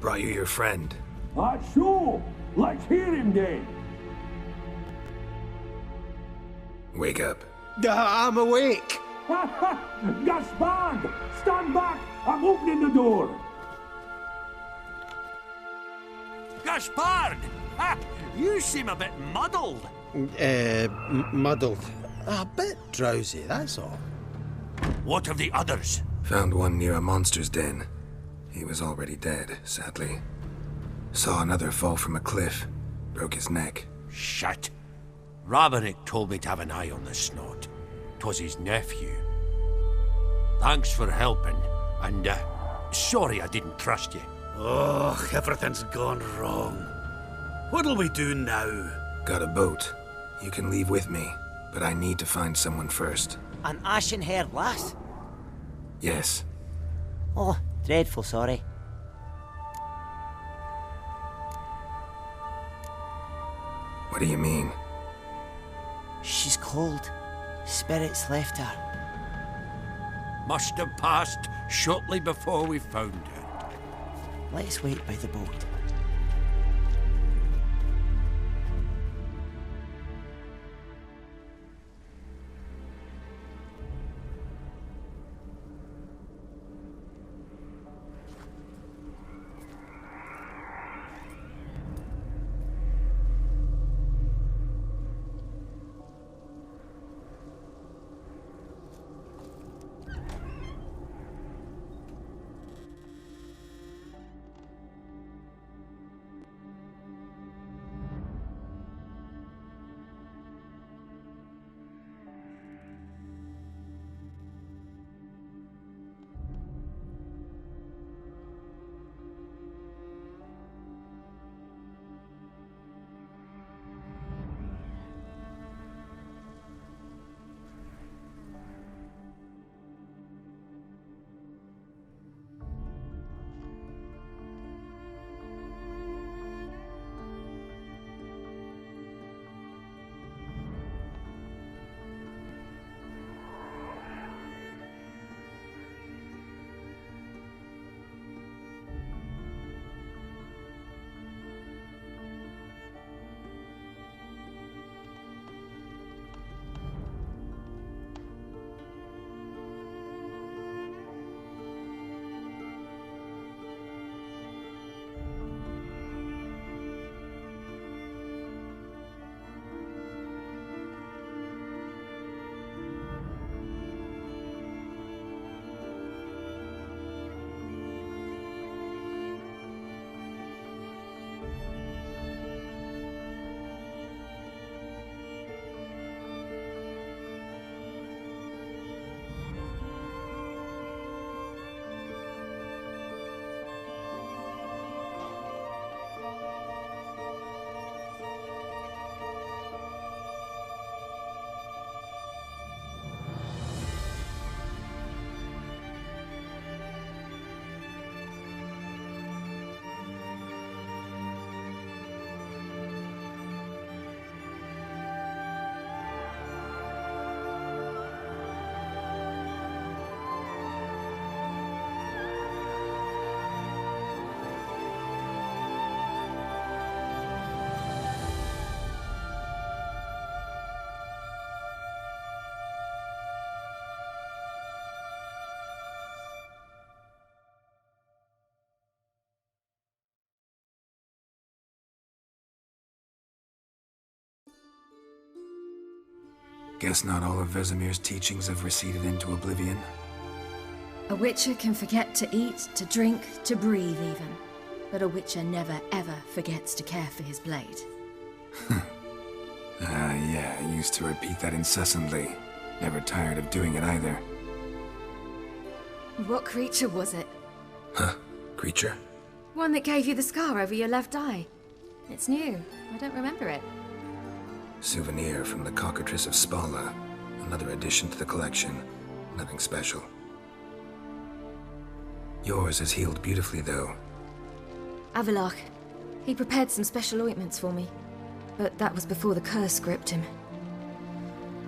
Brought you your friend. Sure. Let's hear him then. Wake up. I'm awake. Gaspard! Stand back! I'm opening the door. Gaspard! Ha! You seem a bit muddled. Muddled. A bit drowsy, that's all. What of the others? Found one near a monster's den. He was already dead, sadly. Saw another fall from a cliff. Broke his neck. Shit. Raverick told me to have an eye on the snot. 'Twas his nephew. Thanks for helping, and sorry I didn't trust you. Oh, everything's gone wrong. What'll we do now? Got a boat. You can leave with me, but I need to find someone first. An ashen-haired lass? Yes. Oh, dreadful sorry. What do you mean? She's cold. Spirits left her. Must have passed shortly before we found her. Let's wait by the boat. Guess not all of Vesemir's teachings have receded into oblivion. A witcher can forget to eat, to drink, to breathe even. But a witcher never ever forgets to care for his blade. Yeah, I used to repeat that incessantly. Never tired of doing it either. What creature was it? Huh? Creature? One that gave you the scar over your left eye. It's new. I don't remember it. Souvenir from the Cockatrice of Spala. Another addition to the collection. Nothing special. Yours has healed beautifully, though. Avalach. He prepared some special ointments for me. But that was before the curse gripped him.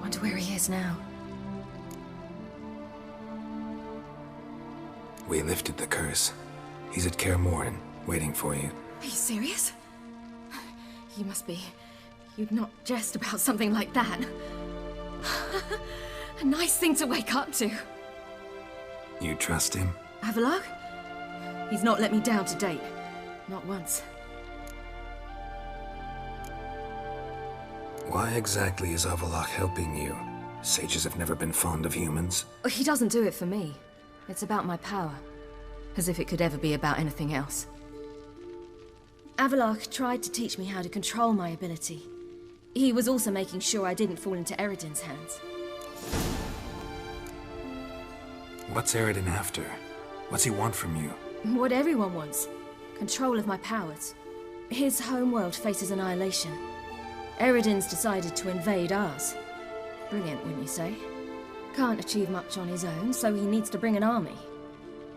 Wonder where he is now. We lifted the curse. He's at Kaer Morhen. waiting for you. Are you serious? You must be. You'd not jest about something like that. A nice thing to wake up to. You trust him? Avalok? He's not let me down to date. Not once. Why exactly is Avalok helping you? Sages have never been fond of humans. He doesn't do it for me. It's about my power. As if it could ever be about anything else. Avalok tried to teach me how to control my ability. He was also making sure I didn't fall into Eredin's hands. What's Eredin after? What's he want from you? What everyone wants. Control of my powers. His homeworld faces annihilation. Eredin's decided to invade ours. Brilliant, wouldn't you say? Can't achieve much on his own, so he needs to bring an army.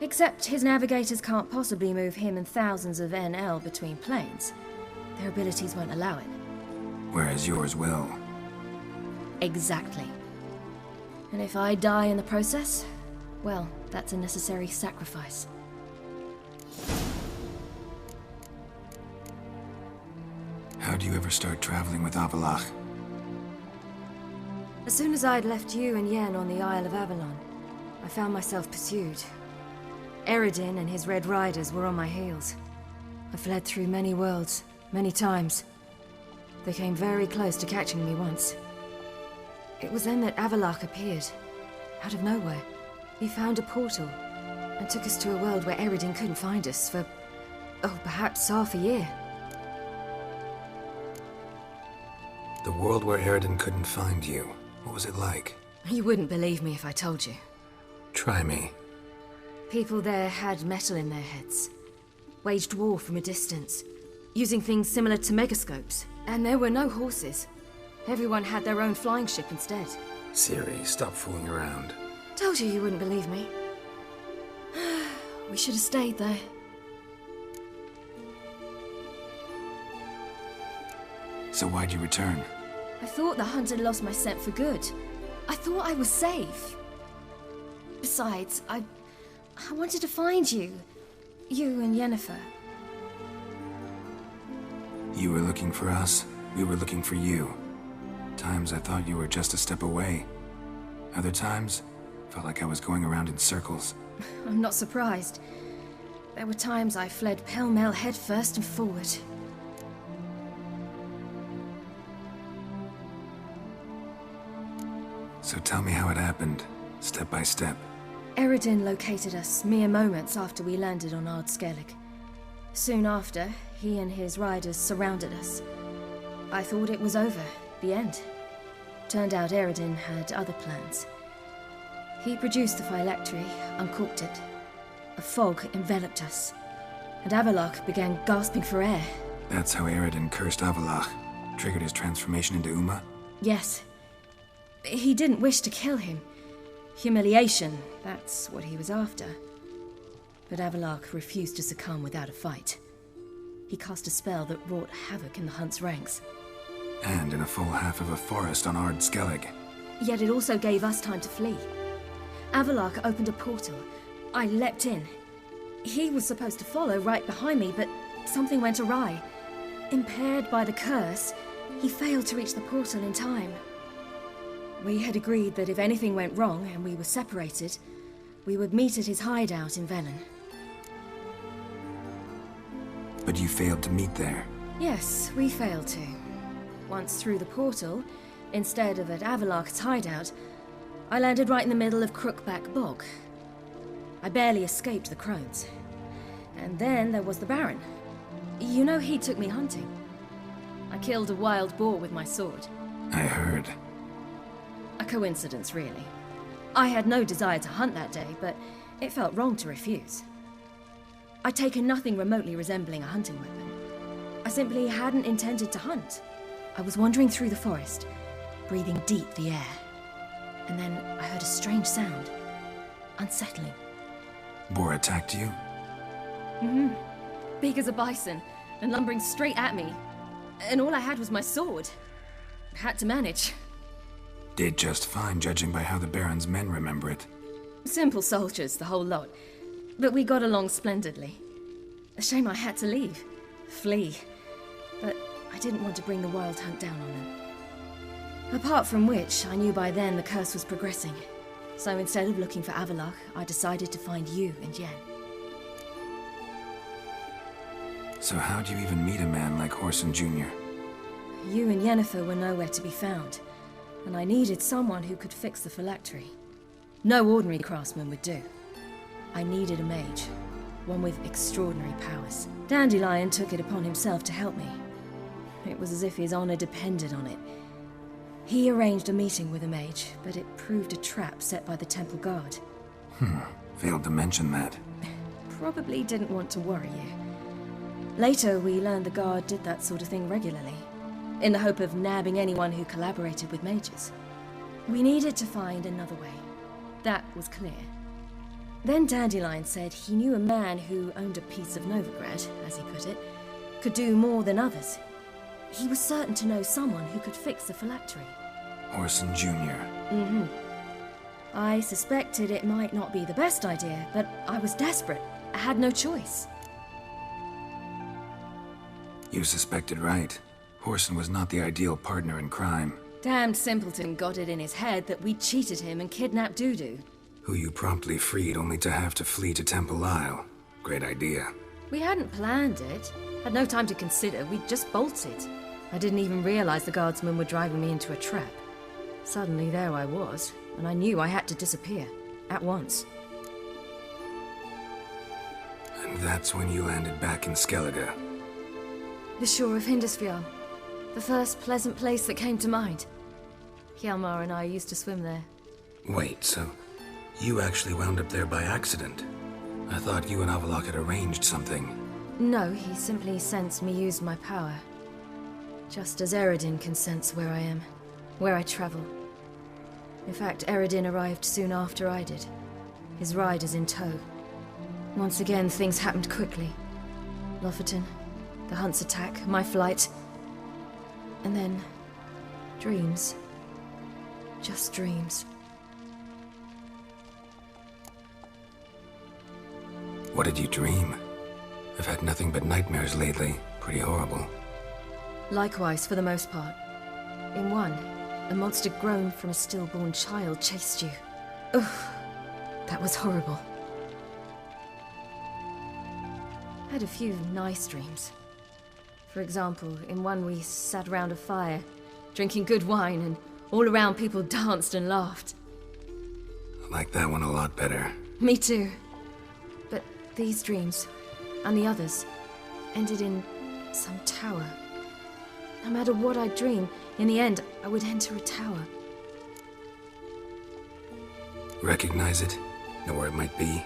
Except his navigators can't possibly move him and thousands of NL between planes. Their abilities won't allow it. Whereas yours will. Exactly. And if I die in the process, well, that's a necessary sacrifice. How'd you ever start traveling with Avalok? As soon as I'd left you and Yen on the Isle of Avalon, I found myself pursued. Eredin and his Red Riders were on my heels. I fled through many worlds, many times. They came very close to catching me once. It was then that Avalok appeared, out of nowhere. He found a portal, and took us to a world where Eredin couldn't find us for, oh, perhaps half a year. The world where Eredin couldn't find you. What was it like? You wouldn't believe me if I told you. Try me. People there had metal in their heads. Waged war from a distance, using things similar to megascopes. And there were no horses. Everyone had their own flying ship instead. Ciri, stop fooling around. Told you wouldn't believe me. We should have stayed there. So why'd you return? I thought the hunt had lost my scent for good. I thought I was safe. Besides, I wanted to find you. You and Yennefer. You were looking for us. We were looking for you. Times I thought you were just a step away. Other times, felt like I was going around in circles. I'm not surprised. There were times I fled pell-mell headfirst and forward. So tell me how it happened, step by step. Eredin located us mere moments after we landed on Ard Skellig. Soon after, he and his riders surrounded us. I thought it was over, the end. Turned out Eredin had other plans. He produced the phylactery, uncorked it. A fog enveloped us, and Avalok began gasping for air. That's how Eredin cursed Avalok, triggered his transformation into Uma? Yes. He didn't wish to kill him. Humiliation, that's what he was after. But Avalok refused to succumb without a fight. He cast a spell that wrought havoc in the hunt's ranks. And in a full half of a forest on Ard Skellig. Yet it also gave us time to flee. Avalok opened a portal. I leapt in. He was supposed to follow right behind me, but something went awry. Impaired by the curse, he failed to reach the portal in time. We had agreed that if anything went wrong and we were separated, we would meet at his hideout in Velen. But you failed to meet there. Yes, we failed to. Once through the portal, instead of at Avalok's hideout, I landed right in the middle of Crookback Bog. I barely escaped the crones. And then there was the Baron. You know he took me hunting. I killed a wild boar with my sword. I heard. A coincidence, really. I had no desire to hunt that day, but it felt wrong to refuse. I'd taken nothing remotely resembling a hunting weapon. I simply hadn't intended to hunt. I was wandering through the forest, breathing deep the air. And then I heard a strange sound. Unsettling. Boar attacked you? Mm-hmm. Big as a bison, and lumbering straight at me. And all I had was my sword. Had to manage. Did just fine, judging by how the Baron's men remember it. Simple soldiers, the whole lot. But we got along splendidly. A shame I had to leave. Flee. But I didn't want to bring the Wild Hunt down on them. Apart from which, I knew by then the curse was progressing. So instead of looking for Avallac'h, I decided to find you and Yen. So how'd you even meet a man like Whoreson Jr.? You and Yennefer were nowhere to be found, and I needed someone who could fix the phylactery. No ordinary craftsman would do. I needed a mage, one with extraordinary powers. Dandelion took it upon himself to help me. It was as if his honor depended on it. He arranged a meeting with a mage, but it proved a trap set by the temple guard. Failed to mention that. Probably didn't want to worry you. Later, we learned the guard did that sort of thing regularly, in the hope of nabbing anyone who collaborated with mages. We needed to find another way. That was clear. Then Dandelion said he knew a man who owned a piece of Novigrad, as he put it, could do more than others. He was certain to know someone who could fix the phylactery. Whoreson Jr. I suspected it might not be the best idea, but I was desperate. I had no choice. You suspected right. Whoreson was not the ideal partner in crime. Damned simpleton got it in his head that we cheated him and kidnapped Dudu. Who you promptly freed only to have to flee to Temple Isle. Great idea. We hadn't planned it. Had no time to consider. We just bolted. I didn't even realize the guardsmen were driving me into a trap. Suddenly there I was, and I knew I had to disappear. At once. And that's when you landed back in Skellige. The shore of Hindisfjall. The first pleasant place that came to mind. Hjalmar and I used to swim there. Wait, so you actually wound up there by accident? I thought you and Avallac'h had arranged something. No, he simply sensed me use my power. Just as Eredin can sense where I am, where I travel. In fact, Eredin arrived soon after I did. His riders in tow. Once again, things happened quickly. Lofoten, the Hunt's attack, my flight. And then, dreams. Just dreams. What did you dream? I've had nothing but nightmares lately. Pretty horrible. Likewise, for the most part. In one, a monster grown from a stillborn child chased you. Ugh, that was horrible. I had a few nice dreams. For example, in one we sat around a fire, drinking good wine, and all around people danced and laughed. I like that one a lot better. Me too. But these dreams, and the others, ended in some tower. No matter what I dream, in the end, I would enter a tower. Recognize it? Know where it might be?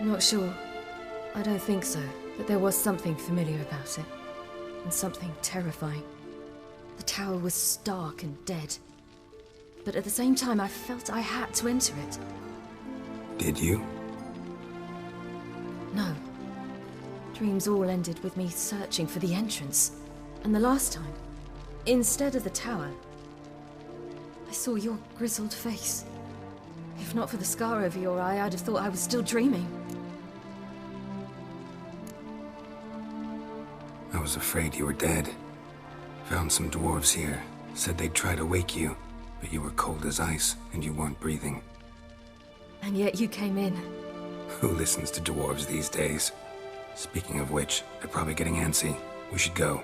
Not sure. I don't think so, but there was something familiar about it. And something terrifying. The tower was stark and dead. But at the same time, I felt I had to enter it. Did you? No. Dreams all ended with me searching for the entrance. And the last time, instead of the tower, I saw your grizzled face. If not for the scar over your eye, I'd have thought I was still dreaming. I was afraid you were dead. Found some dwarves here. Said they'd try to wake you, but you were cold as ice and you weren't breathing. And yet you came in. Who listens to dwarves these days? Speaking of which, they're probably getting antsy. We should go.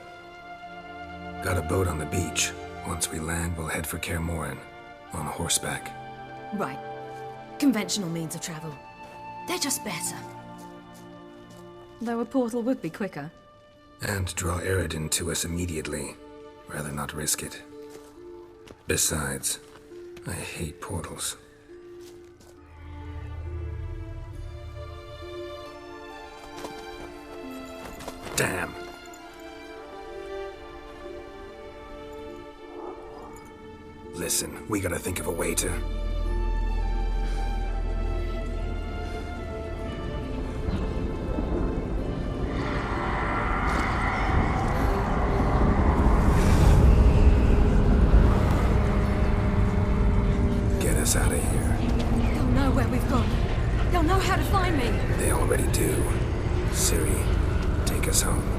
Got a boat on the beach. Once we land, we'll head for Kaer Morhen. On horseback. Right. Conventional means of travel. They're just better. Though a portal would be quicker. And draw Eredin to us immediately. Rather not risk it. Besides, I hate portals. Damn. Listen, we gotta think of a way to... Get us out of here. They'll know where we've gone. They'll know how to find me. They already do. Ciri, take us home.